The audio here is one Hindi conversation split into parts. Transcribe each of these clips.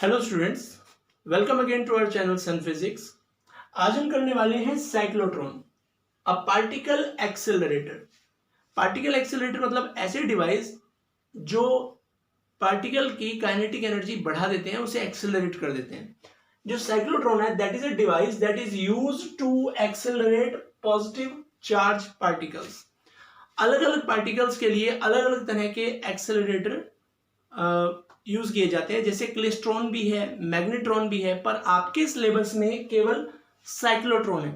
Hello students, welcome again to our channel sun physics. आज हम करने वाले हैं cyclotron, a particle accelerator. Particle accelerator मतलब ऐसे डिवाइस जो पार्टिकल की काइनेटिक एनर्जी बढ़ा देते हैं, उसे एक्सेलरेट कर देते हैं। जो साइक्लोट्रॉन है that is a device that is used to accelerate positive charge particles. अलग अलग पार्टिकल्स के लिए अलग अलग तरह के एक्सेलरेटर यूज किए जाते हैं, जैसे क्लेस्ट्रॉन भी है, मैग्नेट्रॉन भी है, पर आपके सिलेबस में केवल साइक्लोट्रॉन है।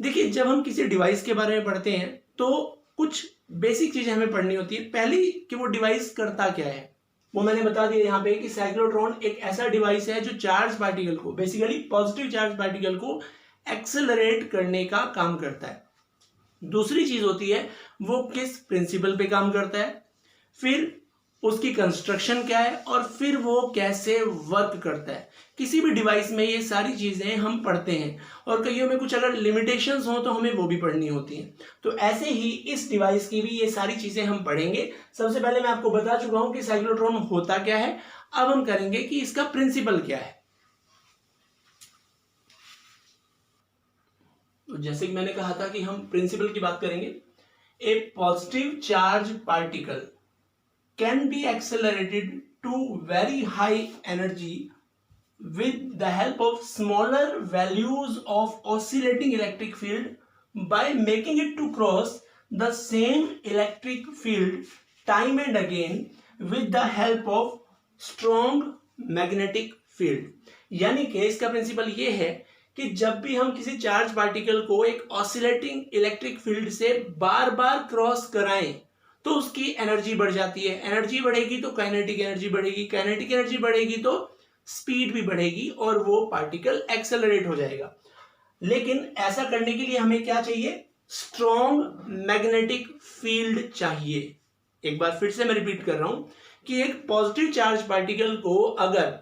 देखिए, जब हम किसी डिवाइस के बारे में पढ़ते हैं तो कुछ बेसिक चीजें हमें पढ़नी होती है। पहली कि वो डिवाइस करता क्या है, वो मैंने बता दिया यहाँ पे कि साइक्लोट्रॉन एक ऐसा डिवाइस है जो चार्ज पार्टिकल को, बेसिकली पॉजिटिव चार्ज पार्टिकल को एक्सेलरेट करने का काम करता है। दूसरी चीज होती है वो किस प्रिंसिपल पे काम करता है, फिर उसकी कंस्ट्रक्शन क्या है, और फिर वो कैसे वर्क करता है। किसी भी डिवाइस में ये सारी चीजें हम पढ़ते हैं, और कईयों में कुछ अगर लिमिटेशंस हो तो हमें वो भी पढ़नी होती हैं। तो ऐसे ही इस डिवाइस की भी ये सारी चीजें हम पढ़ेंगे। सबसे पहले मैं आपको बता चुका हूं कि साइक्लोट्रॉन होता क्या है। अब हम करेंगे कि इसका प्रिंसिपल क्या है। तो जैसे कि मैंने कहा था कि हम प्रिंसिपल की बात करेंगे। A positive charge particle can be accelerated to very high energy with the help of smaller values of oscillating electric field by making it to cross the same electric field time and again with the help of strong magnetic field। यानी कि इसका प्रिंसिपल ये है कि जब भी हम किसी चार्ज पार्टिकल को एक ऑसिलेटिंग इलेक्ट्रिक फील्ड से बार बार क्रॉस कराएं तो उसकी एनर्जी बढ़ जाती है। एनर्जी बढ़ेगी तो काइनेटिक एनर्जी बढ़ेगी, काइनेटिक एनर्जी बढ़ेगी तो स्पीड भी बढ़ेगी और वो पार्टिकल एक्सेलरेट हो जाएगा। लेकिन ऐसा करने के लिए हमें क्या चाहिए? स्ट्रॉन्ग मैग्नेटिक फील्ड चाहिए। एक बार फिर से मैं रिपीट कर रहा हूं कि एक पॉजिटिव चार्ज पार्टिकल को अगर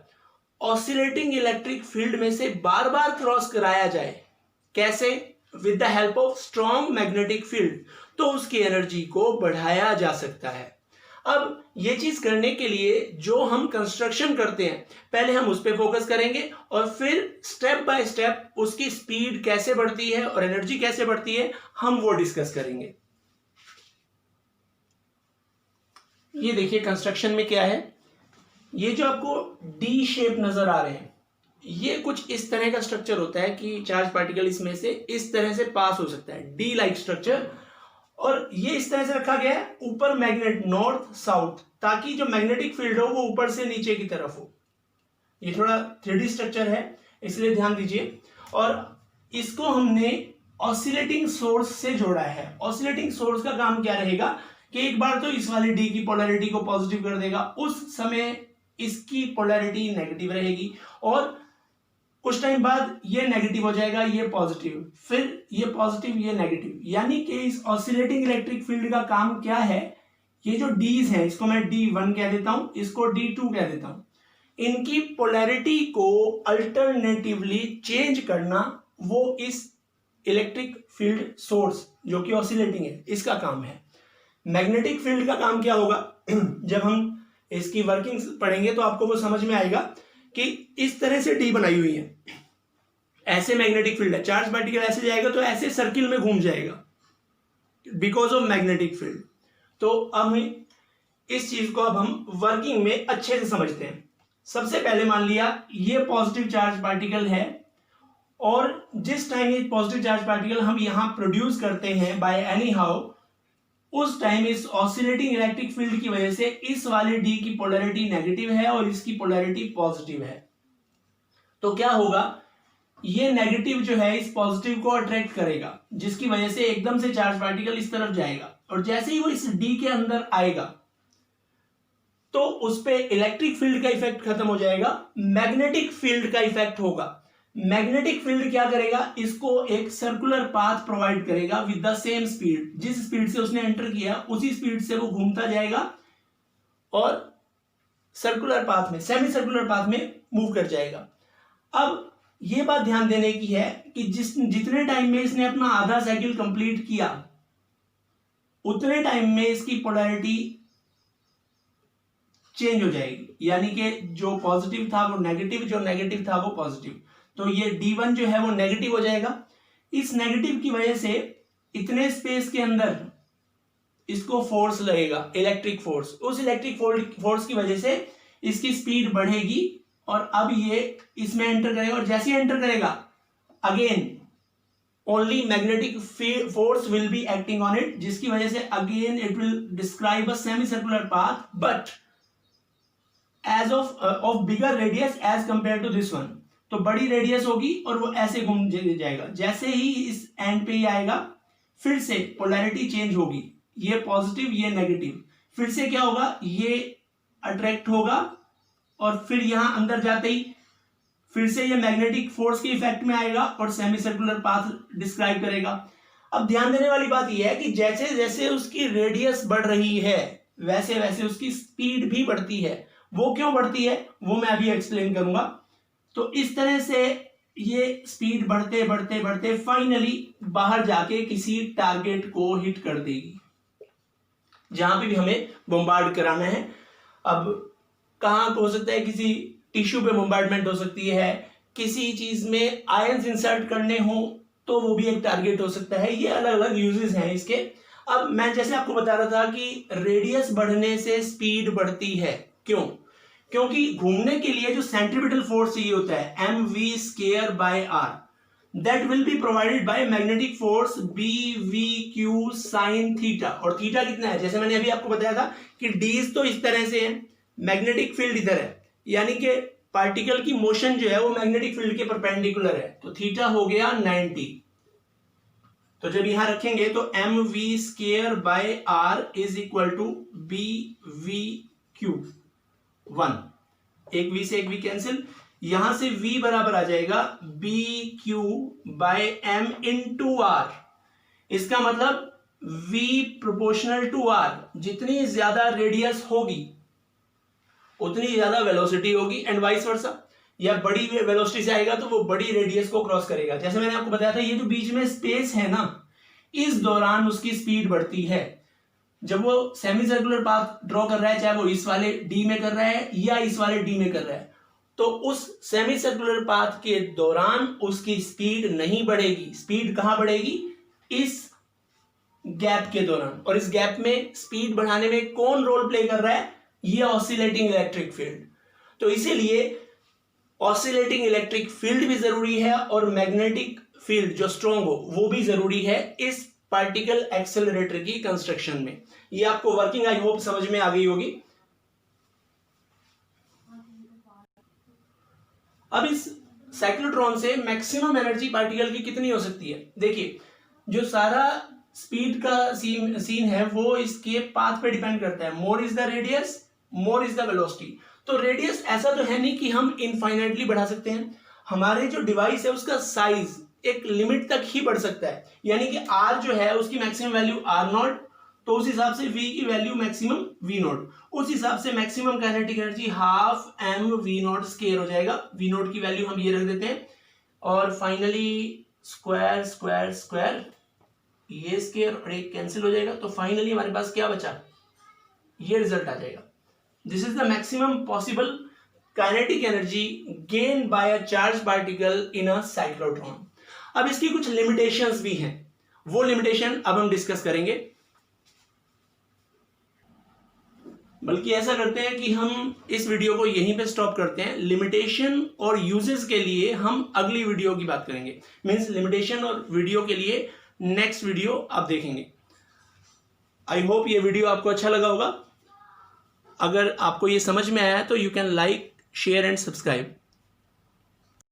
ऑसिलेटिंग इलेक्ट्रिक फील्ड में से बार बार क्रॉस कराया जाए, कैसे? With the help of strong magnetic field, तो उसकी एनर्जी को बढ़ाया जा सकता है। अब ये चीज करने के लिए जो हम कंस्ट्रक्शन करते हैं, पहले हम उस पर फोकस करेंगे और फिर स्टेप बाय स्टेप उसकी स्पीड कैसे बढ़ती है और एनर्जी कैसे बढ़ती है, हम वो डिस्कस करेंगे। ये देखिए कंस्ट्रक्शन में क्या है। ये जो आपको डी शेप नजर आ रहे हैं, ये कुछ इस तरह का स्ट्रक्चर होता है कि चार्ज पार्टिकल इसमें से इस तरह से पास हो सकता है, डी लाइक स्ट्रक्चर। और ये इस तरह से रखा गया है, ऊपर मैग्नेट नॉर्थ साउथ, ताकि जो मैग्नेटिक फील्ड हो वो ऊपर से नीचे की तरफ हो। ये थोड़ा 3D स्ट्रक्चर है, इसलिए ध्यान दीजिए। और इसको हमने ऑसिलेटिंग सोर्स से जोड़ा है। ऑसिलेटिंग सोर्स का काम क्या रहेगा कि एक बार तो इस वाली डी की पोलैरिटी को पॉजिटिव कर देगा, उस समय इसकी पोलैरिटी नेगेटिव रहेगी, और कुछ टाइम बाद ये नेगेटिव हो जाएगा, ये पॉजिटिव, फिर ये पॉजिटिव, ये नेगेटिव। यानी कि इस ऑसिलेटिंग इलेक्ट्रिक फील्ड का काम क्या है? ये जो डीज है, इसको मैं D1 कह देता हूं, इसको D2 कह देता हूं, इनकी पोलैरिटी को अल्टरनेटिवली चेंज करना, वो इस इलेक्ट्रिक फील्ड सोर्स जो कि ऑसिलेटिंग है, इसका काम है। मैग्नेटिक फील्ड का काम क्या होगा? जब हम इसकी वर्किंग पढ़ेंगे तो आपको वो समझ में आएगा कि इस तरह से डी बनाई हुई है, ऐसे मैग्नेटिक फील्ड है, चार्ज पार्टिकल ऐसे जाएगा तो ऐसे सर्किल में घूम जाएगा बिकॉज ऑफ मैग्नेटिक फील्ड। तो अब इस चीज को अब हम वर्किंग में अच्छे से समझते हैं। सबसे पहले मान लिया ये पॉजिटिव चार्ज पार्टिकल है, और जिस टाइम ये पॉजिटिव चार्ज पार्टिकल हम यहां प्रोड्यूस करते हैं बाय एनी हाउ, उस टाइम इस ऑसिलेटिंग इलेक्ट्रिक फील्ड की वजह से इस वाले डी की पोलैरिटी नेगेटिव है और इसकी पोलैरिटी पॉजिटिव है। तो क्या होगा? ये नेगेटिव जो है इस पॉजिटिव को अट्रैक्ट करेगा, जिसकी वजह से एकदम से चार्ज पार्टिकल इस तरफ जाएगा, और जैसे ही वो इस डी के अंदर आएगा तो उस पे इलेक्ट्रिक फील्ड का इफेक्ट खत्म हो जाएगा, मैग्नेटिक फील्ड का इफेक्ट होगा। मैग्नेटिक फील्ड क्या करेगा? इसको एक सर्कुलर पाथ प्रोवाइड करेगा विद द सेम स्पीड। जिस स्पीड से उसने एंटर किया उसी स्पीड से वो घूमता जाएगा और सर्कुलर पाथ में, सेमी सर्कुलर पाथ में मूव कर जाएगा। अब ये बात ध्यान देने की है कि जितने टाइम में इसने अपना आधा साइकिल कंप्लीट किया, उतने टाइम में इसकी पोलैरिटी चेंज हो जाएगी। यानी कि जो पॉजिटिव था वो नेगेटिव, जो नेगेटिव था वो पॉजिटिव। तो ये D1 जो है वो नेगेटिव हो जाएगा। इस नेगेटिव की वजह से इतने स्पेस के अंदर इसको फोर्स लगेगा, इलेक्ट्रिक फोर्स। उस इलेक्ट्रिक फोर्स की वजह से इसकी स्पीड बढ़ेगी और अब ये इसमें एंटर करेगा, और जैसे ही एंटर करेगा again only magnetic force will be acting on it, जिसकी वजह से again it will describe a semi circular path but as of bigger radius as compare to this one. तो बड़ी रेडियस होगी और वो ऐसे घूम जाएगा। जैसे ही इस एंड पे ही आएगा फिर से पोलैरिटी चेंज होगी, ये पॉजिटिव ये नेगेटिव। फिर से क्या होगा, ये अट्रैक्ट होगा और फिर यहां अंदर जाते ही फिर से ये मैग्नेटिक फोर्स के इफेक्ट में आएगा और सेमी सर्कुलर पाथ डिस्क्राइब करेगा। अब ध्यान देने वाली बात यह है कि जैसे जैसे उसकी रेडियस बढ़ रही है वैसे वैसे उसकी स्पीड भी बढ़ती है। वो क्यों बढ़ती है वो मैं अभी एक्सप्लेन करूंगा। तो इस तरह से ये स्पीड बढ़ते बढ़ते बढ़ते फाइनली बाहर जाके किसी टारगेट को हिट कर देगी जहां पे भी हमें बॉम्बार्ड कराना है। अब कहां हो सकता है, किसी टिश्यू पे बॉम्बार्डमेंट हो सकती है, किसी चीज में आयंस इंसर्ट करने हो तो वो भी एक टारगेट हो सकता है। ये अलग अलग यूजेस हैं इसके। अब मैं जैसे आपको बता रहा था कि रेडियस बढ़ने से स्पीड बढ़ती है। क्यों? क्योंकि घूमने के लिए जो सेंट्रीपिटल फोर्स चाहिए होता है mv²/r, that will be provided by magnetic force bvq sin theta. और थीटा कितना है, जैसे मैंने अभी आपको बताया था कि डीज तो इस तरह से है, मैग्नेटिक फील्ड इधर है, यानी कि पार्टिकल की मोशन जो है वो मैग्नेटिक फील्ड के परपेंडिकुलर है। तो थीटा हो गया 90। तो जब यहां रखेंगे तो mv²/r is equal to bvq 1, एक v से एक v कैंसिल, यहां से v बराबर आ जाएगा bq/m इंटू r। इसका मतलब v प्रोपोर्शनल टू r, जितनी ज्यादा रेडियस होगी उतनी ज्यादा वेलोसिटी होगी एंड वाइस वर्सा। या बड़ी वेलोसिटी से आएगा तो वो बड़ी रेडियस को क्रॉस करेगा। जैसे मैंने आपको बताया था ये जो बीच में स्पेस है ना, इस दौरान उसकी स्पीड बढ़ती है। जब वो सेमी सर्कुलर पाथ ड्रॉ कर रहा है, चाहे वो इस वाले डी में कर रहा है या इस वाले डी में कर रहा है, तो उस सेमी सर्कुलर पाथ के दौरान उसकी स्पीड नहीं बढ़ेगी। स्पीड कहां बढ़ेगी, इस गैप के दौरान। और इस गैप में स्पीड बढ़ाने में कौन रोल प्ले कर रहा है, ये ऑसिलेटिंग इलेक्ट्रिक फील्ड। तो इसीलिए ऑसिलेटिंग इलेक्ट्रिक फील्ड भी जरूरी है और मैग्नेटिक फील्ड जो स्ट्रॉन्ग हो वो भी जरूरी है इस पार्टिकल एक्सेलरेटर की कंस्ट्रक्शन में। ये आपको वर्किंग आई होप समझ में आ गई होगी। अब इस साइक्लोट्रॉन से मैक्सिमम एनर्जी पार्टिकल की कितनी हो सकती है। देखिए जो सारा स्पीड का सीन है वो इसके पाथ पे डिपेंड करता है। More is the radius more is the velocity. तो रेडियस ऐसा तो है नहीं कि हम इनफाइनाइटली बढ़ा सकते हैं। हमारे जो डिवाइस है उसका साइज एक लिमिट तक ही बढ़ सकता है, यानी कि r जो है उसकी मैक्सिमम वैल्यू r0, तो उस हिसाब से v की वैल्यू मैक्सिमम v0, उस हिसाब से maximum kinetic energy half mv0² हो जाएगा। v0 की वैल्यू हम ये रख देते हैं और फाइनली स्क्वायर स्क्वायर स्क्वायर, ये स्क्वायर और एक कैंसिल हो जाएगा। तो फाइनली हमारे पास क्या बचा, ये रिजल्ट आ जाएगा। This is the maximum possible kinetic energy gain by a charge particle in a cyclotron. अब इसकी कुछ लिमिटेशंस भी हैं, वो लिमिटेशन अब हम डिस्कस करेंगे। बल्कि ऐसा करते हैं कि हम इस वीडियो को यहीं पे स्टॉप करते हैं। लिमिटेशन और यूजेस के लिए हम अगली वीडियो की बात करेंगे। मींस लिमिटेशन और वीडियो के लिए नेक्स्ट वीडियो आप देखेंगे। आई होप ये वीडियो आपको अच्छा लगा होगा। अगर आपको ये समझ में आया तो you can like share and subscribe.